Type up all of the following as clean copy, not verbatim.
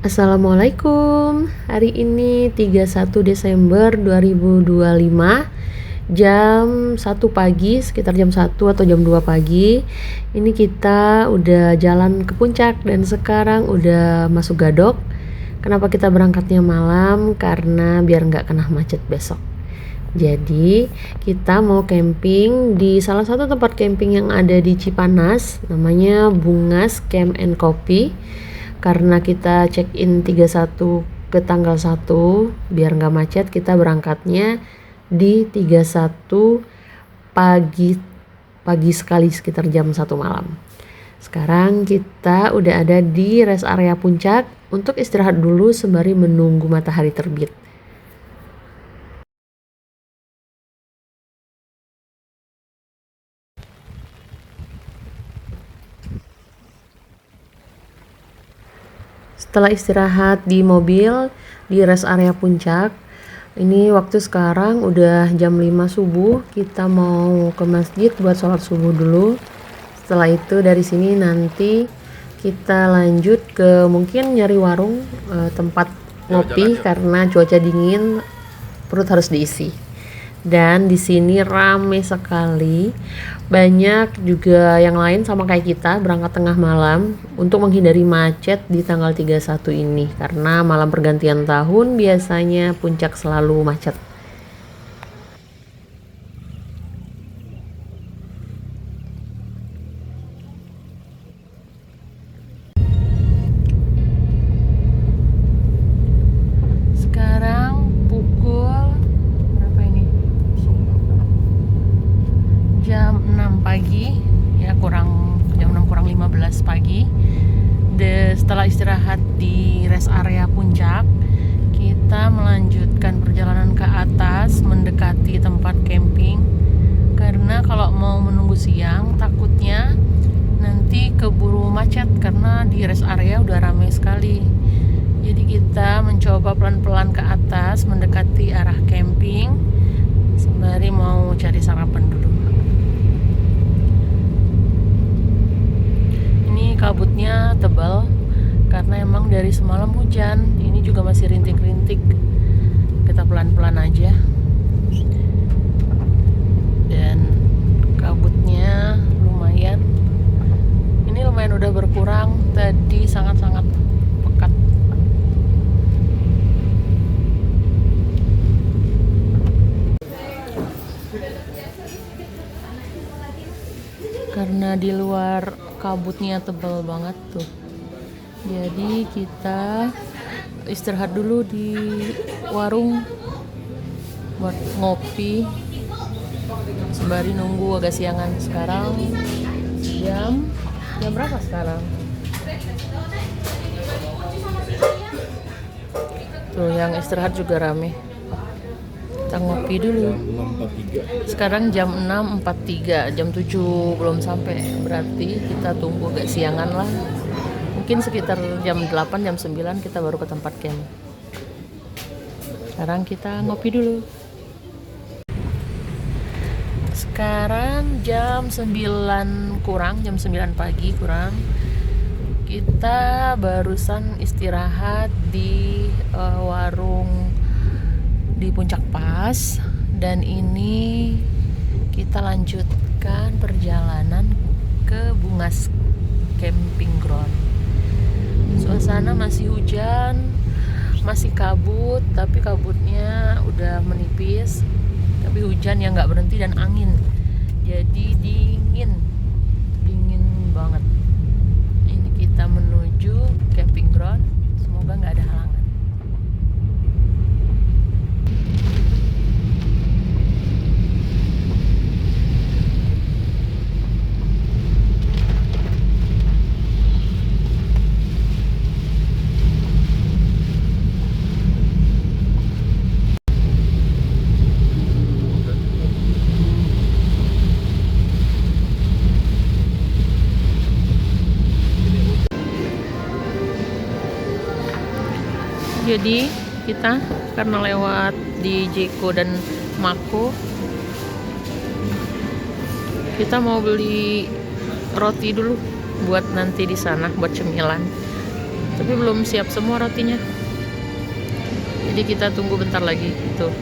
Assalamualaikum. Hari ini 31 Desember 2025 jam 1 pagi, sekitar jam 1 atau jam 2 pagi. Ini kita udah jalan ke puncak dan sekarang udah masuk Gadok. Kenapa kita berangkatnya malam? Karena biar nggak kena macet besok. Jadi kita mau camping di salah satu tempat camping yang ada di Cipanas, namanya Bungas Camp and Coffee. Karena kita check in 31 ke tanggal 1 biar nggak macet, kita berangkatnya di 31 pagi sekali sekitar jam 1 malam. Sekarang kita udah ada di rest area puncak untuk istirahat dulu sembari menunggu matahari terbit. Setelah istirahat di mobil di rest area puncak, ini waktu sekarang udah jam 5 subuh, kita mau ke masjid buat sholat subuh dulu. Setelah itu dari sini nanti kita lanjut ke mungkin nyari warung, tempat ngopi karena cuaca dingin, perut harus diisi. Dan di sini rame sekali, banyak juga yang lain sama kayak kita berangkat tengah malam untuk menghindari macet di tanggal 31 ini karena malam pergantian tahun biasanya puncak selalu macet. Sekarang pukul berapa ini? Jam 6 pagi, ya jam 6 kurang 15 pagi. Setelah istirahat di rest area puncak, kita melanjutkan perjalanan ke atas mendekati tempat camping. Karena kalau mau menunggu siang takutnya nanti keburu macet karena di rest area udah ramai sekali. Jadi kita mencoba pelan-pelan ke atas mendekati arah camping sembari mau cari sarapan dulu. Ini kabutnya tebal karena emang dari semalam hujan. Ini juga masih rintik-rintik. Kita pelan-pelan aja. Dan kabutnya lumayan. Ini lumayan udah berkurang. Tadi sangat-sangat pekat. Karena di luar kabutnya tebal banget tuh, jadi kita istirahat dulu di warung buat ngopi sembari nunggu agak siangan. Sekarang jam berapa sekarang? Tuh yang istirahat juga rame. Kita ngopi dulu. Sekarang jam 6.43, jam 7 belum sampai, berarti kita tunggu agak siangan lah. Mungkin sekitar jam 8, jam 9 kita baru ke tempat camp. Sekarang kita ngopi dulu. Sekarang jam 9 kurang, jam 9 pagi kurang. Kita barusan istirahat di warung di Puncak Pas, dan ini kita lanjutkan perjalanan ke Bungas Camping Ground. Suasana masih hujan, masih kabut, tapi kabutnya udah menipis. Tapi hujan yang nggak berhenti dan angin, jadi dingin banget. Ini kita menuju camping ground, semoga nggak ada halangan. Jadi kita karena lewat di Jeko dan Mako, kita mau beli roti dulu buat nanti di sana buat cemilan. Tapi belum siap semua rotinya. Jadi kita tunggu bentar lagi. Tuh,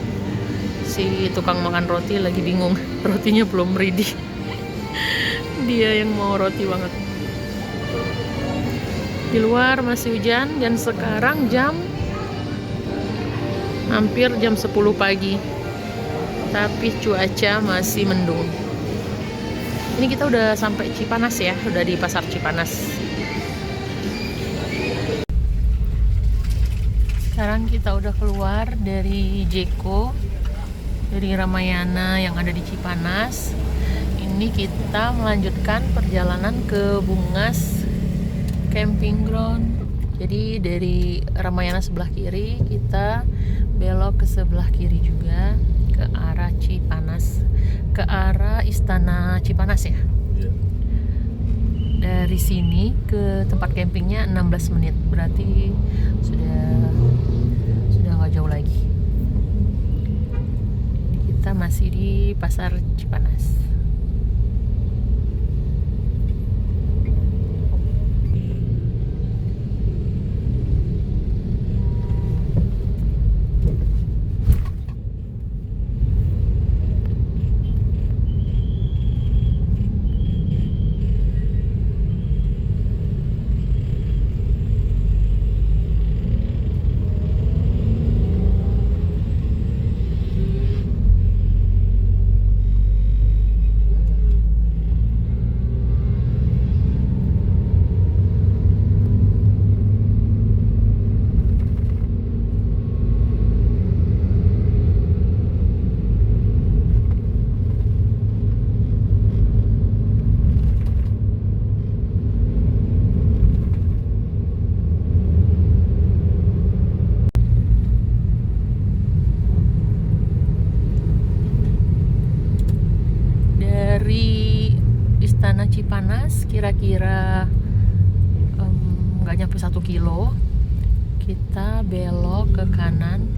si tukang makan roti lagi bingung. Rotinya belum ready. Dia yang mau roti banget. Di luar masih hujan dan sekarang hampir jam 10 pagi. Tapi cuaca masih mendung. Ini kita udah sampai Cipanas ya, udah di pasar Cipanas. Sekarang kita udah keluar dari Jeko, dari Ramayana yang ada di Cipanas. Ini kita melanjutkan perjalanan ke Bungas Camping Ground. Jadi dari Ramayana sebelah kiri, kita belok ke sebelah kiri juga ke arah Cipanas, ke arah Istana Cipanas ya. Dari sini ke tempat campingnya 16 menit, berarti sudah nggak jauh lagi. Kita masih di pasar Cipanas. Dari Istana Cipanas kira-kira nggak nyampe 1 kilo, kita belok ke kanan.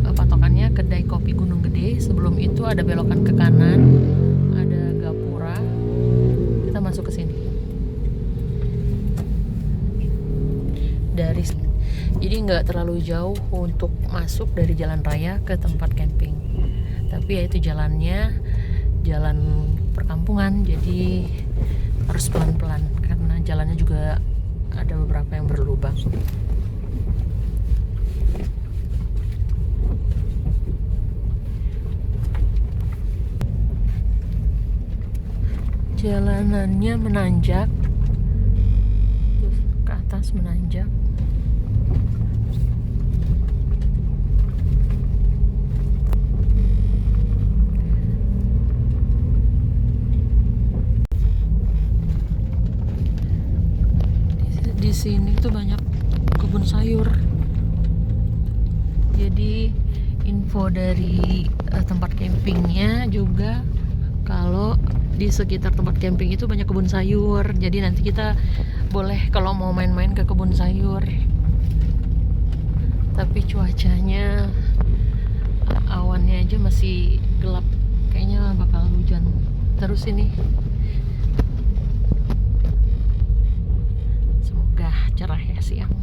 Patokannya kedai kopi Gunung Gede. Sebelum itu ada belokan ke kanan, ada gapura. Kita masuk ke sini. Dari sini. Jadi nggak terlalu jauh untuk masuk dari jalan raya ke tempat camping. Tapi ya itu jalannya jalan perkampungan, jadi harus pelan-pelan karena jalannya juga ada beberapa yang berlubang. Jalanannya menanjak, terus ke atas menanjak. Di sini tuh banyak kebun sayur. Jadi info dari tempat campingnya juga kalau di sekitar tempat camping itu banyak kebun sayur. Jadi nanti kita boleh kalau mau main-main ke kebun sayur. Tapi cuacanya awannya aja masih gelap. Kayaknya bakal hujan terus ini. Cerah ya siang.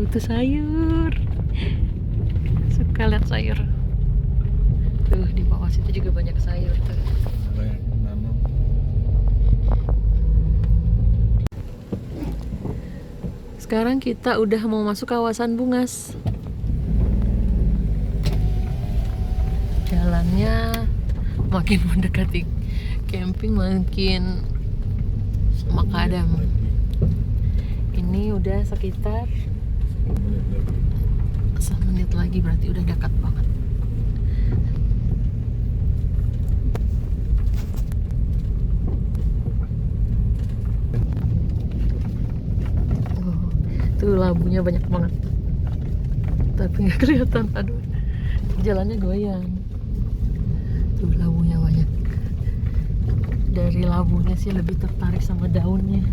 Itu sayur. Suka lihat sayur. Tuh di bawah situ juga banyak sayur tuh. Sekarang kita udah mau masuk kawasan Bungas. Jalannya makin mendekati camping makin makadam. Ini udah sekitar 1 menit lagi, berarti udah dekat banget. Tuh labunya banyak banget, tapi nggak kelihatan. Aduh, jalannya goyang. Tuh labunya banyak. Dari labunya sih lebih tertarik sama daunnya.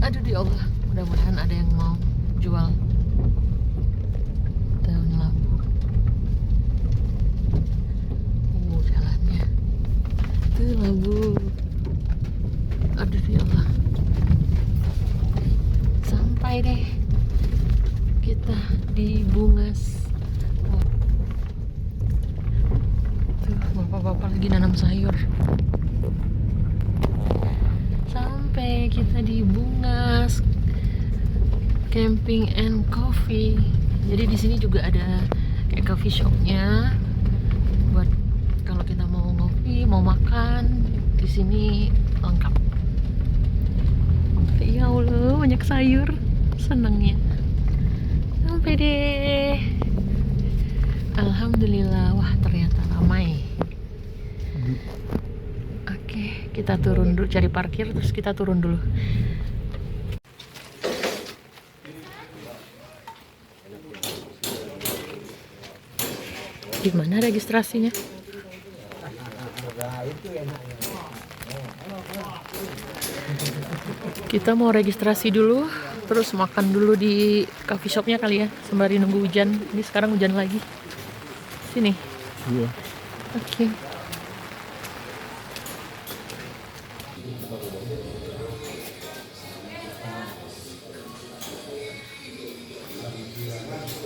Aduh ya Allah, mudah-mudahan ada yang mau jual daun labu. Jalannya Tuh labu. Aduh ya Allah. Sampai deh kita di Bungas. Oh. Tuh bapak-bapak lagi nanam sayur. Sampai kita di Bungas Camping and Coffee. Jadi di sini juga ada kayak coffee shopnya buat kalau kita mau ngopi, mau makan, di sini lengkap. Ya Allah, banyak sayur, senengnya. Sampai deh. Alhamdulillah, wah ternyata ramai. Oke, kita turun dulu, cari parkir, terus kita turun dulu. Gimana registrasinya? Kita mau registrasi dulu, terus makan dulu di coffee shopnya kali ya, sembari nunggu hujan. Ini sekarang hujan lagi. Sini. Iya. Oke.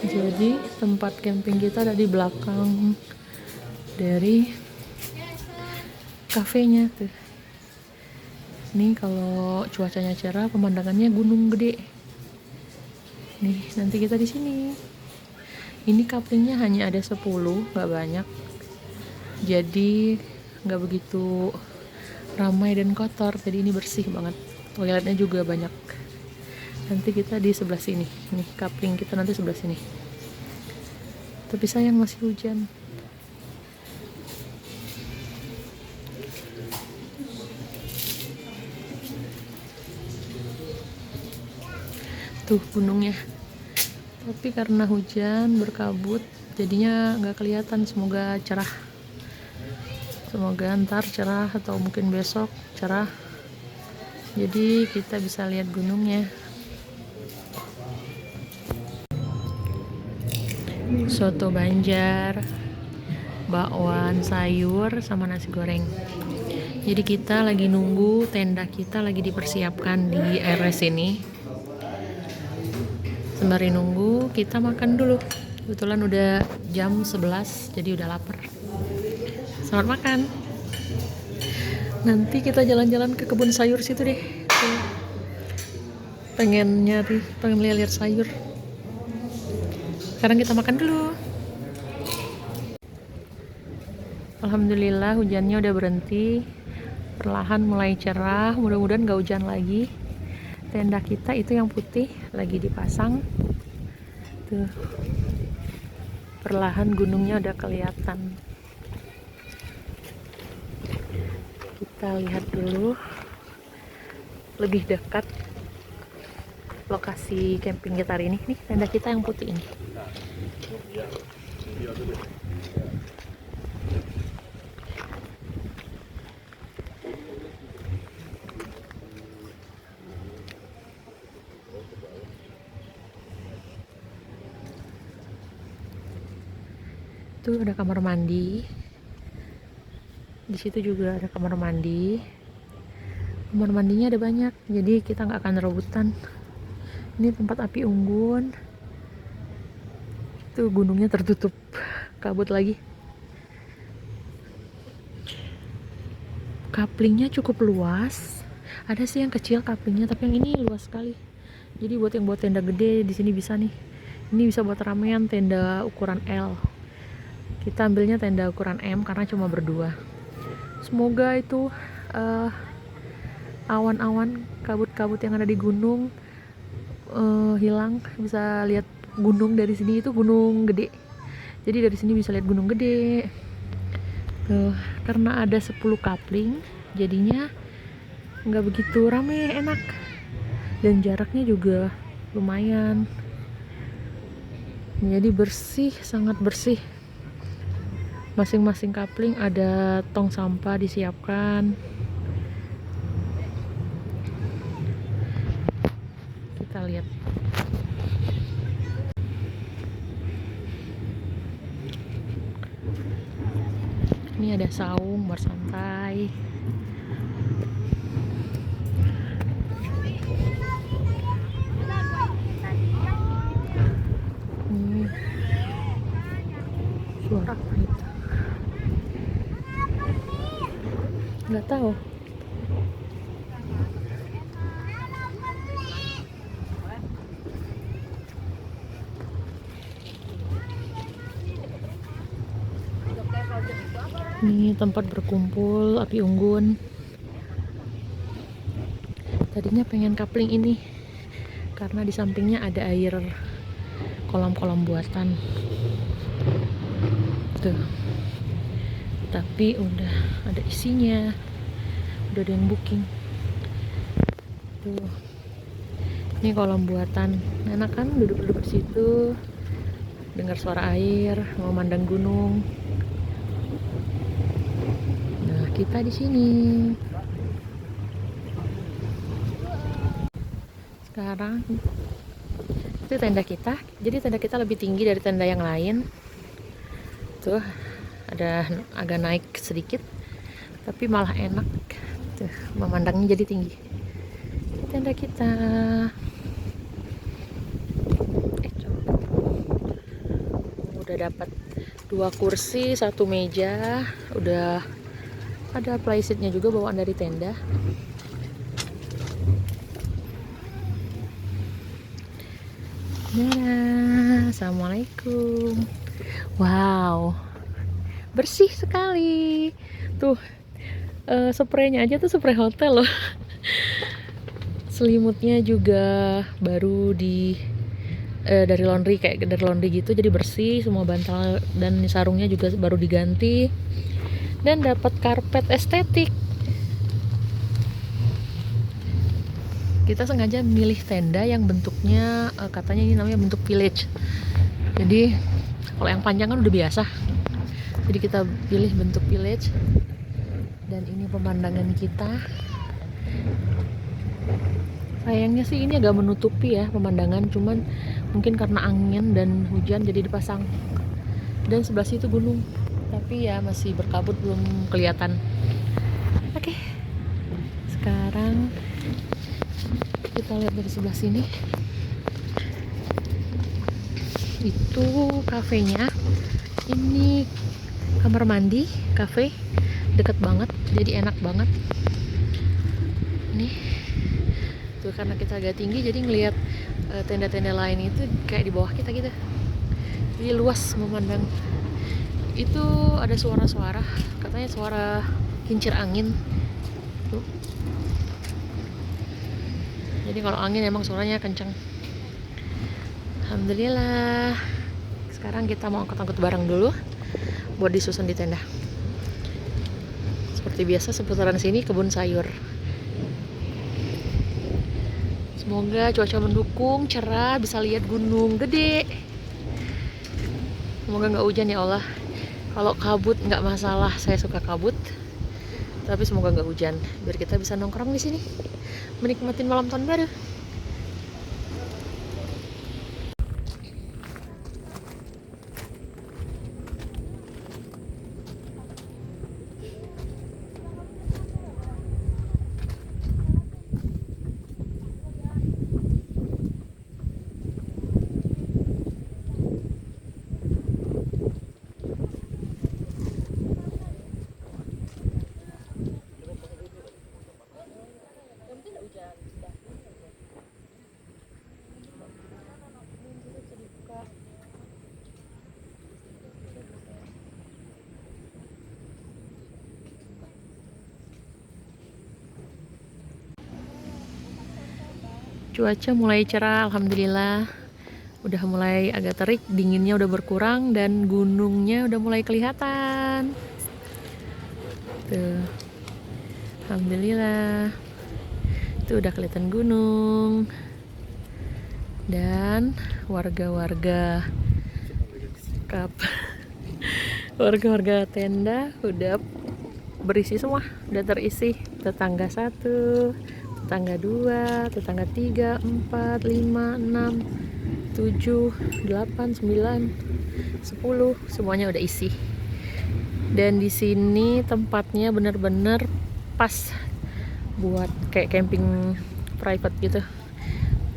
Jadi tempat camping kita ada di belakang dari kafenya tuh. Nih kalau cuacanya cerah, pemandangannya gunung gede. Nih nanti kita di sini. Ini couplingnya hanya ada 10, nggak banyak. Jadi nggak begitu ramai dan kotor. Jadi ini bersih banget. Toiletnya juga banyak. Nanti kita di sebelah sini. Nih coupling kita nanti sebelah sini. Tapi sayang masih hujan. Tuh gunungnya, tapi karena hujan berkabut jadinya nggak kelihatan. Semoga cerah, semoga ntar cerah atau mungkin besok cerah, jadi kita bisa lihat gunungnya. Soto Banjar, bakwan sayur sama nasi goreng. Jadi kita lagi nunggu, tenda kita lagi dipersiapkan di RS ini. Sembari nunggu kita makan dulu. Kebetulan udah jam 11, jadi udah lapar. Selamat makan. Nanti kita jalan-jalan ke kebun sayur situ deh. Pengen lihat sayur. Sekarang kita makan dulu. Alhamdulillah hujannya udah berhenti. Perlahan mulai cerah, mudah-mudahan gak hujan lagi. Tenda kita itu yang putih lagi dipasang tuh, perlahan gunungnya udah kelihatan. Kita lihat dulu lebih dekat lokasi camping kita hari ini. Nih tenda kita yang putih ini. Tuh ada kamar mandi. Di situ juga ada kamar mandi. Kamar mandinya ada banyak, jadi kita nggak akan rebutan. Ini tempat api unggun. Tuh gunungnya tertutup kabut lagi. Kaplingnya cukup luas. Ada sih yang kecil kaplingnya, tapi yang ini luas sekali. Jadi buat yang buat tenda gede di sini bisa nih. Ini bisa buat ramean, tenda ukuran L. Kita ambilnya tenda ukuran M karena cuma berdua. Semoga itu awan-awan, kabut-kabut yang ada di gunung hilang. Bisa lihat gunung dari sini, itu gunung gede. Jadi dari sini bisa lihat gunung gede. Karena ada 10 kapling, jadinya nggak begitu rame, enak. Dan jaraknya juga lumayan. Jadi bersih, sangat bersih. Masing-masing kapling ada tong sampah disiapkan. Kita lihat. Ini ada saung bersantai. Ini suara kereta. Nggak tahu. Ini tempat berkumpul api unggun. Tadinya pengen kapling ini karena di sampingnya ada air kolam-kolam buatan tuh, tapi udah ada isinya, udah ada yang booking tuh. Ini kolam buatan, enak kan duduk-duduk di situ, dengar suara air, memandang gunung. Nah, kita di sini. Sekarang itu tenda kita, jadi tenda kita lebih tinggi dari tenda yang lain. Tuh, ada agak naik sedikit, tapi malah enak. Tuh, memandangnya jadi tinggi. Tenda kita. Udah dapat 2 kursi, 1 meja, udah ada playsetnya juga bawaan dari tenda. Nah, assalamualaikum. Wow, bersih sekali. Tuh, spraynya aja tuh spray hotel loh. Selimutnya juga baru dari laundry, kayak dari laundry gitu, jadi bersih. Semua bantal dan sarungnya juga baru diganti. Dan dapat karpet estetik. Kita sengaja milih tenda yang bentuknya katanya ini namanya bentuk village. Jadi kalau yang panjang kan udah biasa. Jadi kita pilih bentuk village. Dan ini pemandangan kita. Sayangnya sih ini agak menutupi ya pemandangan, cuman mungkin karena angin dan hujan jadi dipasang. Dan sebelah situ gunung, tapi ya masih berkabut, belum kelihatan. Oke. Sekarang kita lihat dari sebelah sini. Itu kafenya. Ini kamar mandi, kafe, deket banget, jadi enak banget. Nih, tuh karena kita agak tinggi, jadi ngelihat tenda-tenda lain itu kayak di bawah kita gitu. Jadi luas memandang. Itu ada suara-suara, katanya suara kincir angin. Tuh. Jadi kalau angin emang suaranya kenceng. Alhamdulillah. Sekarang kita mau angkut-angkut barang dulu buat disusun di tenda. Seperti biasa seputaran sini kebun sayur. Semoga cuaca mendukung, cerah, bisa lihat gunung gede. Semoga nggak hujan ya Allah. Kalau kabut nggak masalah, saya suka kabut. Tapi semoga nggak hujan, biar kita bisa nongkrong di sini, menikmatin malam tahun baru. Cuaca mulai cerah, alhamdulillah. Udah mulai agak terik, dinginnya udah berkurang, dan gunungnya udah mulai kelihatan. Tuh, alhamdulillah. Itu udah kelihatan gunung. Dan warga-warga warga-warga tenda udah berisi semua, udah terisi. Tetangga 1, tetangga 2, tetangga 3, 4, 5, 6, 7, 8, 9, 10, semuanya udah isi. Dan di sini tempatnya bener-bener pas buat kayak camping private gitu.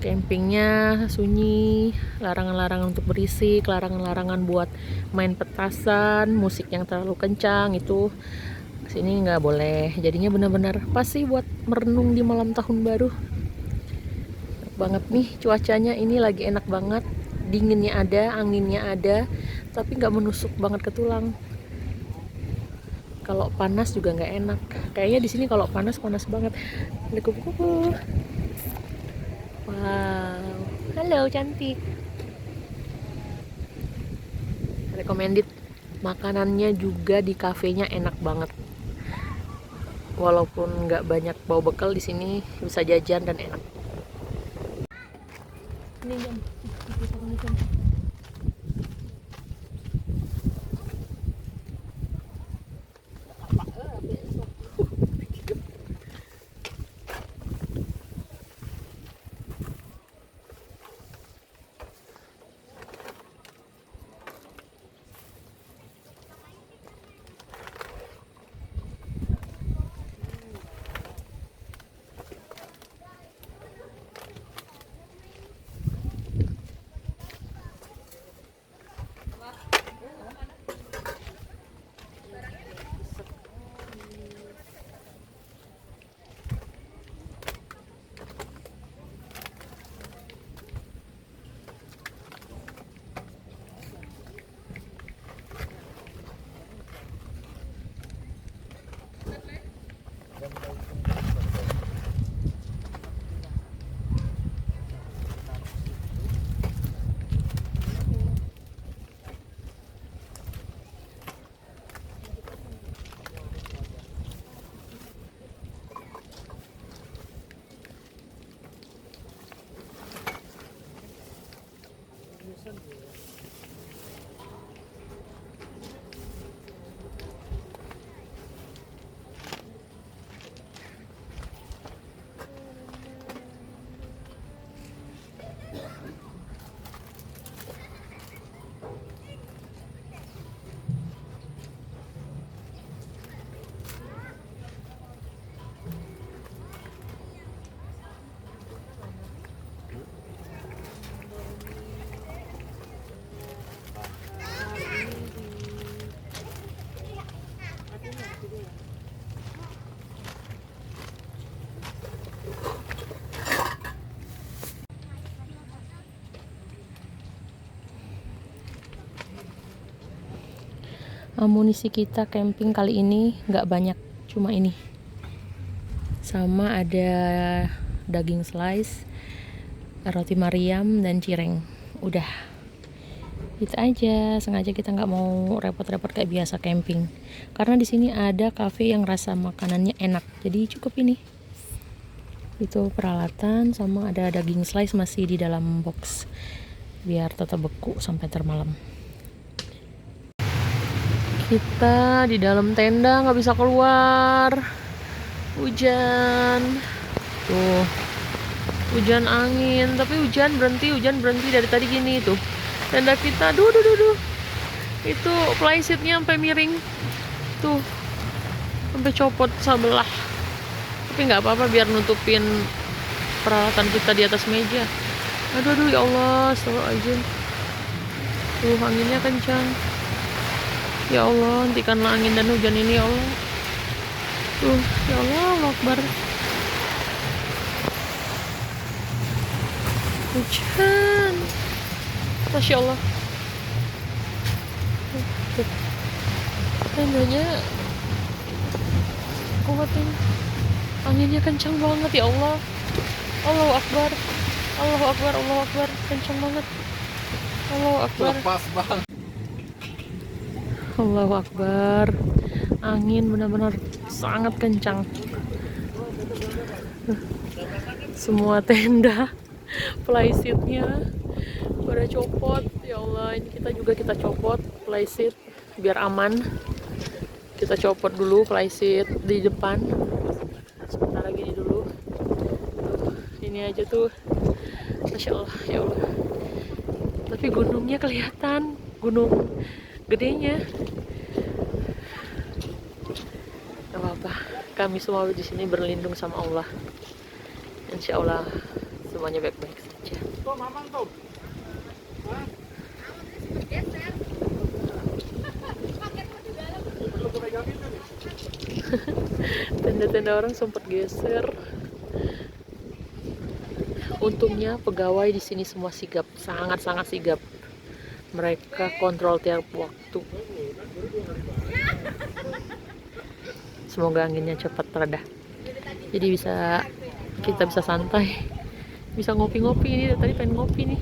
Campingnya sunyi, larangan-larangan untuk berisik, larangan-larangan buat main petasan, musik yang terlalu kencang itu sini nggak boleh. Jadinya benar-benar pas sih buat merenung di malam tahun baru. Enak banget nih cuacanya, ini lagi enak banget, dinginnya ada, anginnya ada, tapi nggak menusuk banget ke tulang. Kalau panas juga nggak enak. Kayaknya di sini kalau panas banget. Ada kupu-kupu. Wow, halo cantik. Recommended. Makanannya juga di kafenya enak banget. Walaupun nggak banyak bawa bekal, di sini bisa jajan dan enak. Ini jam. Amunisi kita camping kali ini nggak banyak, cuma ini sama ada daging slice, roti Mariam, dan cireng. Udah itu aja. Sengaja kita nggak mau repot-repot kayak biasa camping, karena di sini ada cafe yang rasa makanannya enak, jadi cukup ini. Itu peralatan, sama ada daging slice masih di dalam box biar tetap beku sampai termalam. Kita di dalam tenda nggak bisa keluar, hujan tuh, hujan angin, tapi hujan berhenti dari tadi gini tuh. Tenda kita duh itu plyseatnya sampai miring tuh, sampai copot sebelah, tapi nggak apa-apa biar nutupin peralatan kita di atas meja. Aduh ya Allah, astagfirullahaladzim. Tuh anginnya kencang. Ya Allah, hentikanlah angin dan hujan ini ya Allah. Tuh, ya Allah, Allahu Akbar. Hujan. Masya Allah. Tuh. Tendanya kuat ini. Anginnya kencang banget ya Allah. Allahu Akbar. Allahu Akbar, Allahu Akbar. Kencang banget. Allahu Akbar. Lepas banget. Allahu Akbar. Angin benar-benar sangat kencang. Semua tenda plyseatnya pada copot. Ya Allah, ini kita copot plyseat biar aman. Kita copot dulu plyseat di depan. Sebentar lagi dulu. Tuh, ini aja tuh. Masya Allah, ya Allah. Tapi gunungnya kelihatan, gunung gedenya. Gak apa-apa, kami semua di sini berlindung sama Allah. Insya Allah semuanya baik-baik saja. Tenda-tenda orang sempat geser. Untungnya pegawai di sini semua sigap, sangat-sangat sigap. Mereka kontrol tiap waktu. Semoga anginnya cepat reda. Jadi kita bisa santai, bisa ngopi-ngopi. Ini tadi pengen ngopi nih.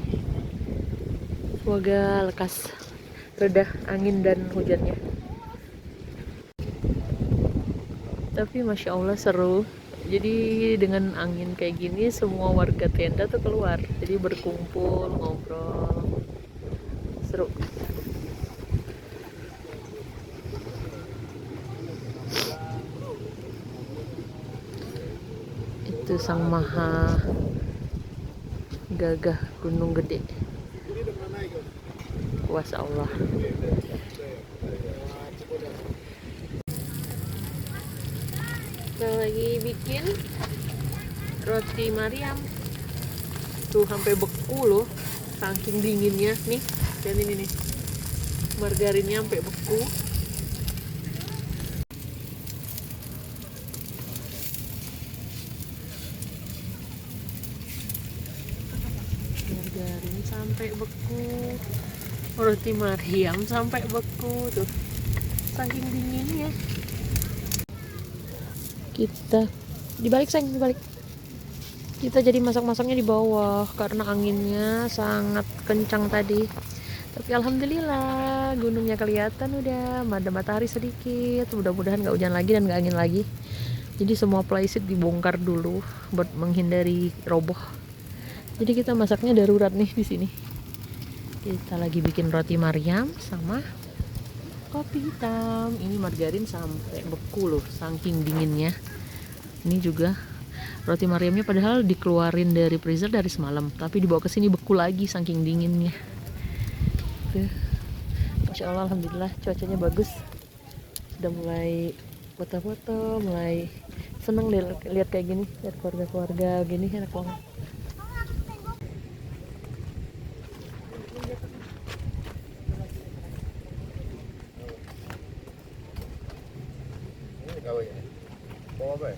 Semoga lekas reda angin dan hujannya. Tapi masya Allah seru. Jadi dengan angin kayak gini semua warga tenda tuh keluar, jadi berkumpul ngobrol, seru. Itu sang maha gagah gunung gede, kuasa Allah. Kita lagi bikin roti Mariam tuh sampai beku loh, saking dinginnya nih. Dan ini nih margarinnya sampai beku. Margarin sampai beku, roti Mariam sampai beku tuh, saking dinginnya. Kita dibalik kita jadi masak-masaknya di bawah karena anginnya sangat kencang tadi. Tapi alhamdulillah gunungnya kelihatan, udah ada matahari sedikit. Mudah-mudahan nggak hujan lagi dan nggak angin lagi. Jadi semua plywood dibongkar dulu buat menghindari roboh. Jadi kita masaknya darurat nih di sini. Kita lagi bikin roti Mariam sama kopi hitam. Ini margarin sampai beku loh, saking dinginnya. Ini juga roti Mariamnya padahal dikeluarin dari freezer dari semalam, tapi dibawa ke sini beku lagi saking dinginnya. Tuh. Masya Allah, alhamdulillah cuacanya bagus. Sudah mulai foto-foto, mulai seneng lihat kayak gini, lihat keluarga-keluarga gini, enak banget. Kau ya? Bawa apa ya?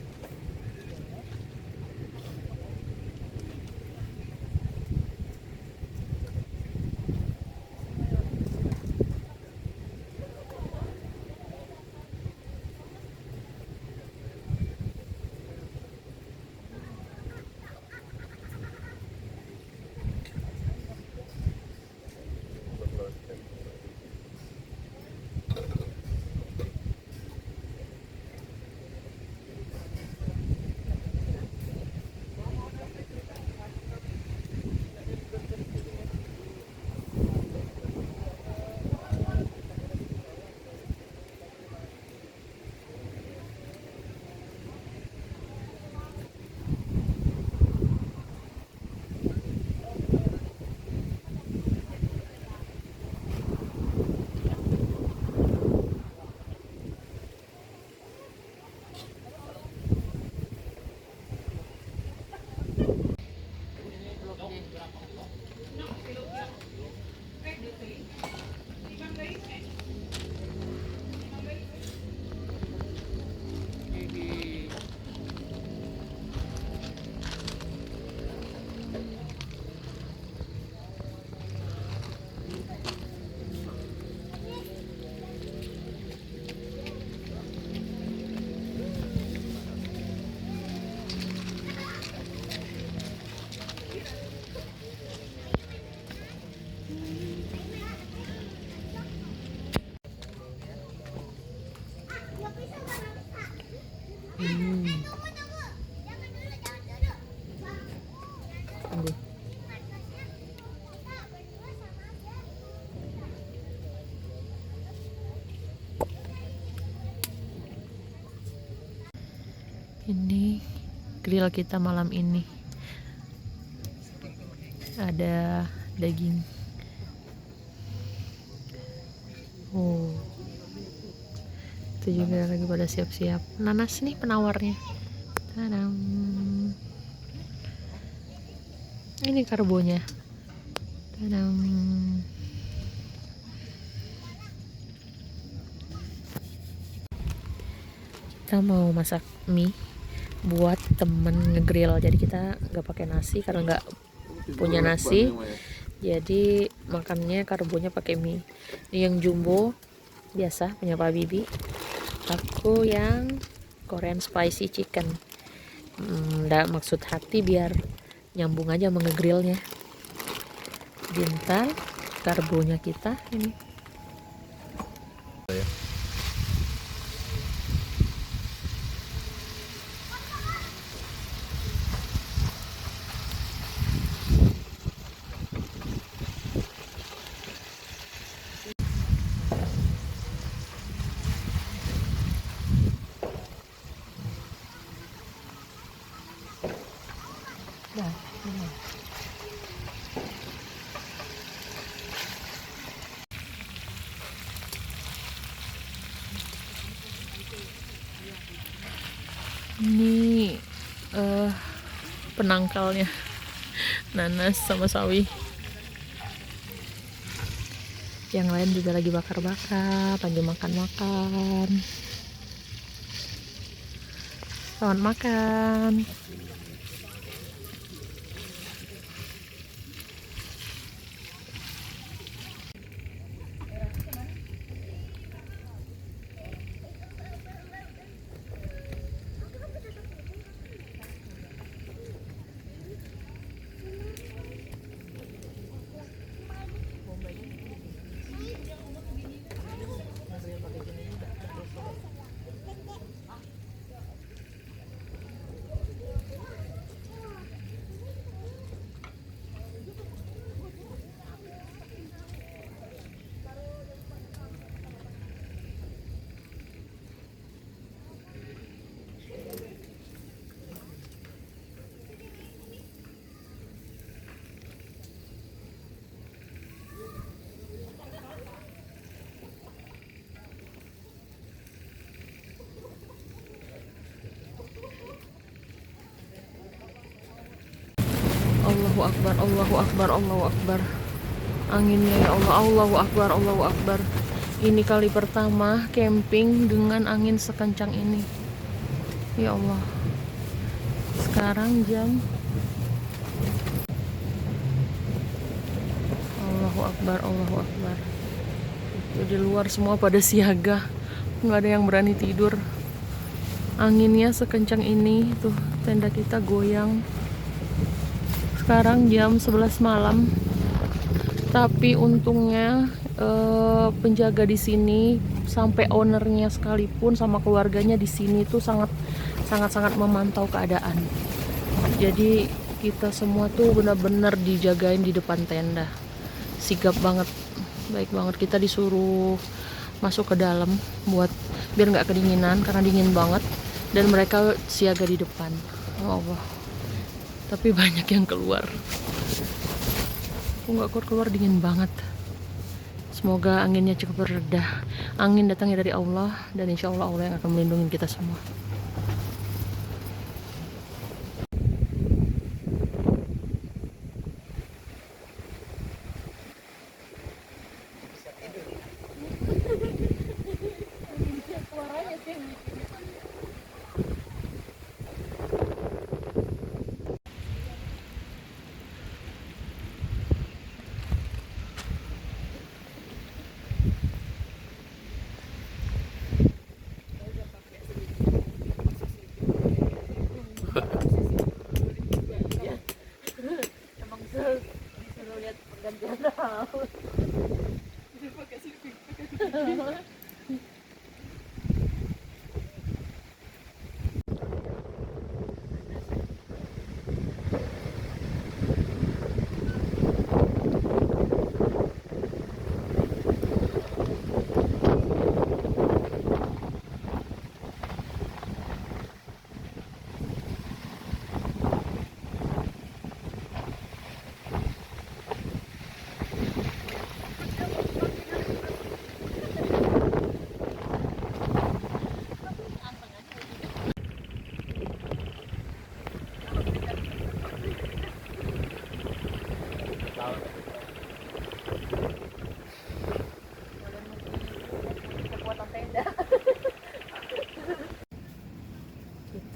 Tunggu. Ini grill kita malam ini. Ada daging. Oh. itu juga lagi pada siap-siap. Nanas nih penawarnya. Tadam. Ini karbonya. Tadam. Kita mau masak mie buat temen ngegrill, jadi kita nggak pakai nasi karena nggak punya nasi, jadi makannya karbonya pakai mie. Ini yang jumbo biasa punya Pak Bibi, aku yang Korean spicy chicken. Nggak maksud hati biar nyambung aja sama ngegrillnya. Bintal karbonya kita ini. Nah, ini. Ini penangkalnya nanas sama sawi. Yang lain juga lagi bakar-bakar, lagi makan-makan. Selamat makan. Allahu Akbar, Allahu Akbar, Allahu Akbar. Anginnya ya Allah, Allahu Akbar, Allahu Akbar. Ini kali pertama camping dengan angin sekencang ini. Ya Allah. Sekarang jam Allahu Akbar, Allahu Akbar. Di luar semua pada siaga. Nggak ada yang berani tidur. Anginnya sekencang ini, tuh tenda kita goyang. Sekarang jam 11 malam. Tapi untungnya penjaga di sini sampai ownernya sekalipun sama keluarganya di sini tuh sangat memantau keadaan. Jadi kita semua tuh benar-benar dijagain di depan tenda. Sigap banget, baik banget. Kita disuruh masuk ke dalam buat biar nggak kedinginan karena dingin banget, dan mereka siaga di depan. Ya Allah. Tapi banyak yang keluar. Aku nggak kuat keluar, dingin banget. Semoga anginnya cukup reda. Angin datangnya dari Allah, dan insya Allah Allah yang akan melindungi kita semua.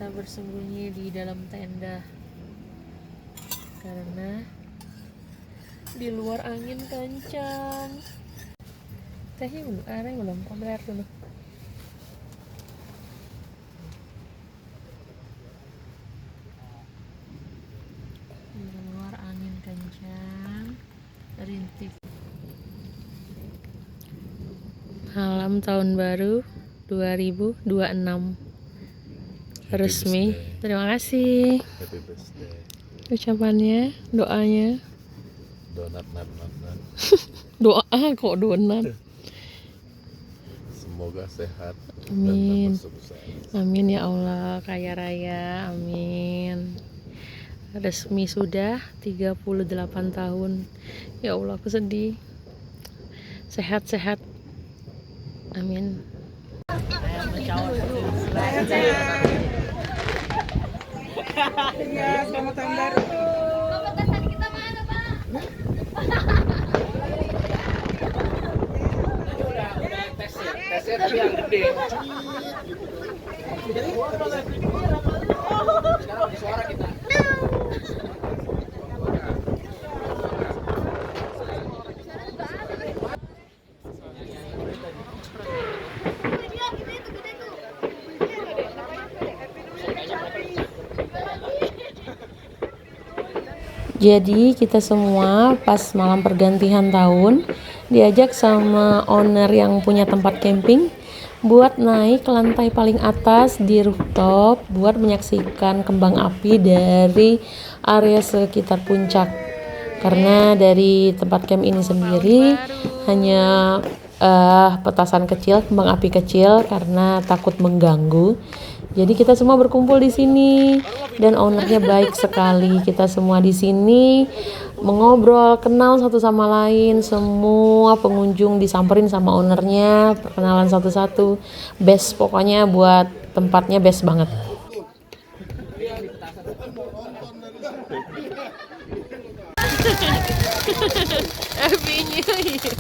kita bersembunyi di dalam tenda karena di luar angin kencang. Tehnya belum, airnya belum, ambil air dulu. Di luar angin kencang, rintik. Malam tahun baru 2026 resmi. Terima kasih Happy birthday. ucapannya, doanya. Donat nat. Doa kok donat. Semoga sehat Amin. dan sukses. Amin ya Allah, kaya raya. Amin. Resmi sudah 38 tahun. Ya Allah, aku sedih. Sehat-sehat. Amin. Selamat tahun baru. Tesnya tapi yang gede. Sekarang di suara kita. Jadi kita semua pas malam pergantian tahun diajak sama owner yang punya tempat camping buat naik ke lantai paling atas di rooftop buat menyaksikan kembang api dari area sekitar puncak. Karena dari tempat camp ini sendiri hanya petasan kecil, kembang api kecil karena takut mengganggu. Jadi kita semua berkumpul di sini dan ownernya baik sekali. Kita semua di sini mengobrol, kenal satu sama lain. Semua pengunjung disamperin sama ownernya, perkenalan satu-satu. Best pokoknya, buat tempatnya best banget. Happy New Year.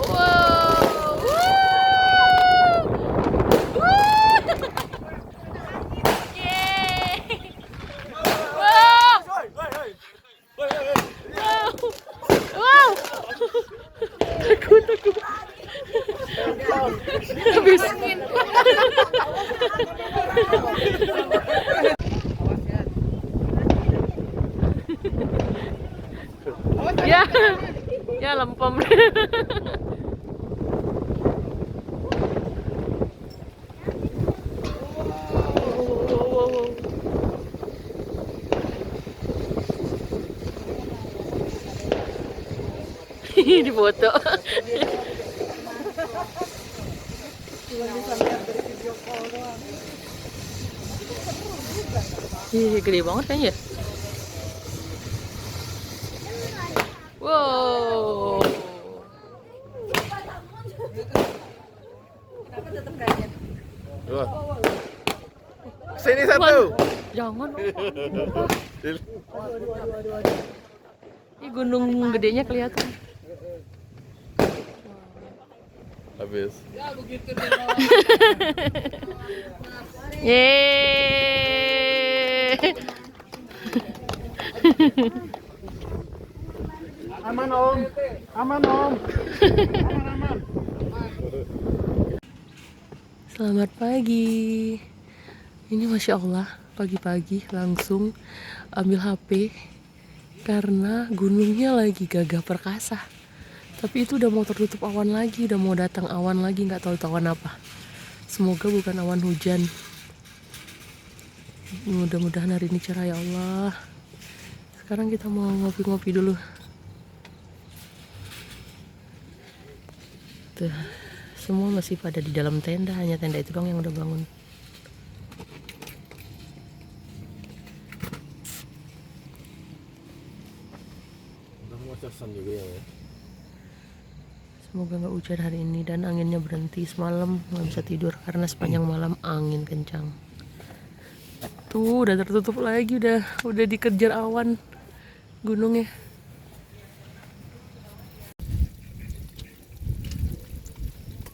Wow. Takut. Habis. Ya lempem. Di foto. Gede banget kan ya? Wow. Dua. Sini satu. Jangan. Ini gunung gedenya kelihatan. Habis. Yeay. Aman om. Selamat pagi. Ini Masya Allah, pagi-pagi langsung ambil HP karena gunungnya lagi gagah perkasa. Tapi itu udah mau tertutup awan lagi, udah mau datang awan lagi, nggak tahu itu awan apa. Semoga bukan awan hujan. Mudah-mudahan hari ini cerah ya Allah. Sekarang kita mau ngopi-ngopi dulu. Tuh, semua masih pada di dalam tenda, hanya tenda itu doang yang udah bangun. Udah mau casan juga ya. Semoga nggak hujan hari ini dan anginnya berhenti. Semalam nggak bisa tidur karena sepanjang malam angin kencang. Tuh udah tertutup lagi, udah dikejar awan gunungnya.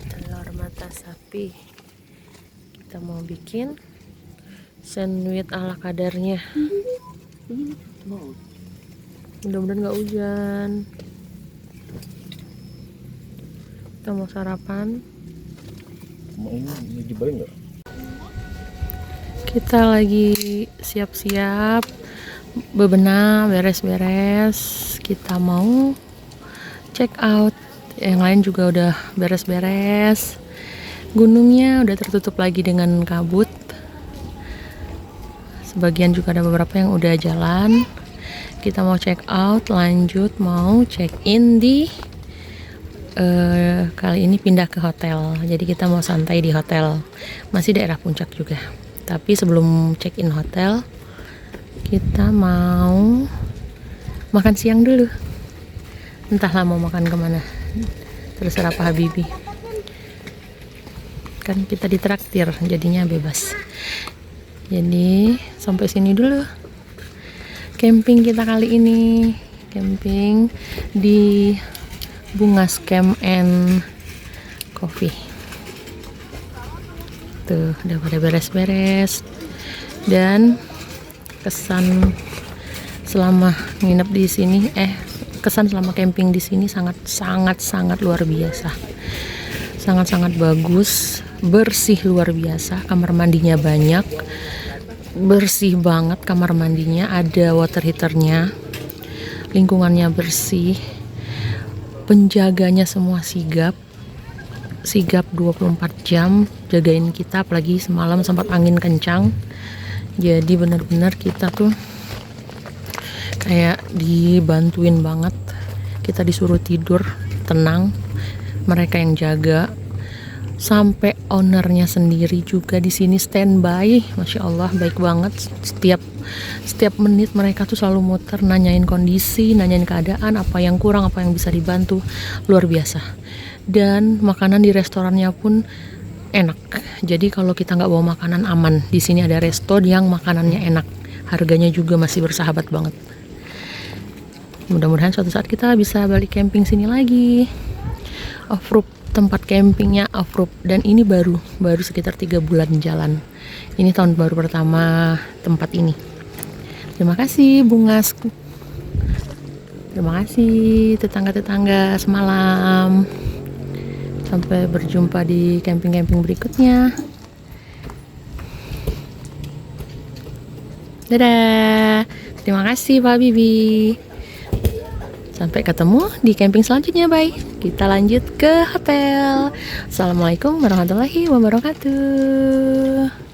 Telur mata sapi. Kita mau bikin sandwich ala kadarnya. Mudah-mudahan nggak hujan. Kita mau sarapan. Mau ini dijibarin nggak? Kita lagi siap-siap bebenah, beres-beres. Kita mau check out. Yang lain juga udah beres-beres. Gunungnya udah tertutup lagi dengan kabut. Sebagian juga ada beberapa yang udah jalan. Kita mau check out, lanjut mau check in di kali ini pindah ke hotel. Jadi kita mau santai di hotel. Masih daerah puncak juga. Tapi sebelum check in hotel, kita mau makan siang dulu. Entahlah mau makan kemana. Terserah Pak Habibie. Kan kita ditraktir, jadinya bebas. Jadi sampai sini dulu camping kita kali ini. Camping di Bungas Camp and Coffee. Tuh udah pada beres-beres. Dan kesan selama nginep di sini, kesan selama camping di sini sangat luar biasa. Sangat bagus, bersih luar biasa. Kamar mandinya banyak, bersih banget kamar mandinya. Ada water heaternya, lingkungannya bersih, penjaganya semua sigap 24 jam jagain kita. Apalagi semalam sempat angin kencang, jadi benar-benar kita tuh kayak dibantuin banget. Kita disuruh tidur tenang, mereka yang jaga. Sampai ownernya sendiri juga di sini standby. Masya Allah, baik banget. Setiap menit mereka tuh selalu muter, nanyain kondisi, nanyain keadaan, apa yang kurang, apa yang bisa dibantu. Luar biasa. Dan makanan di restorannya pun enak. Jadi kalau kita nggak bawa makanan aman. Di sini ada resto yang makanannya enak. Harganya juga masih bersahabat banget. Mudah-mudahan suatu saat kita bisa balik camping sini lagi. Off-road, tempat campingnya off-road. Dan ini baru sekitar 3 bulan jalan. Ini tahun baru pertama tempat ini. Terima kasih Bungas. Terima kasih tetangga-tetangga semalam. Sampai berjumpa di camping-camping berikutnya. Dadah. Terima kasih Pak Bibi. Sampai ketemu di camping selanjutnya, bye. Kita lanjut ke hotel. Assalamualaikum warahmatullahi wabarakatuh.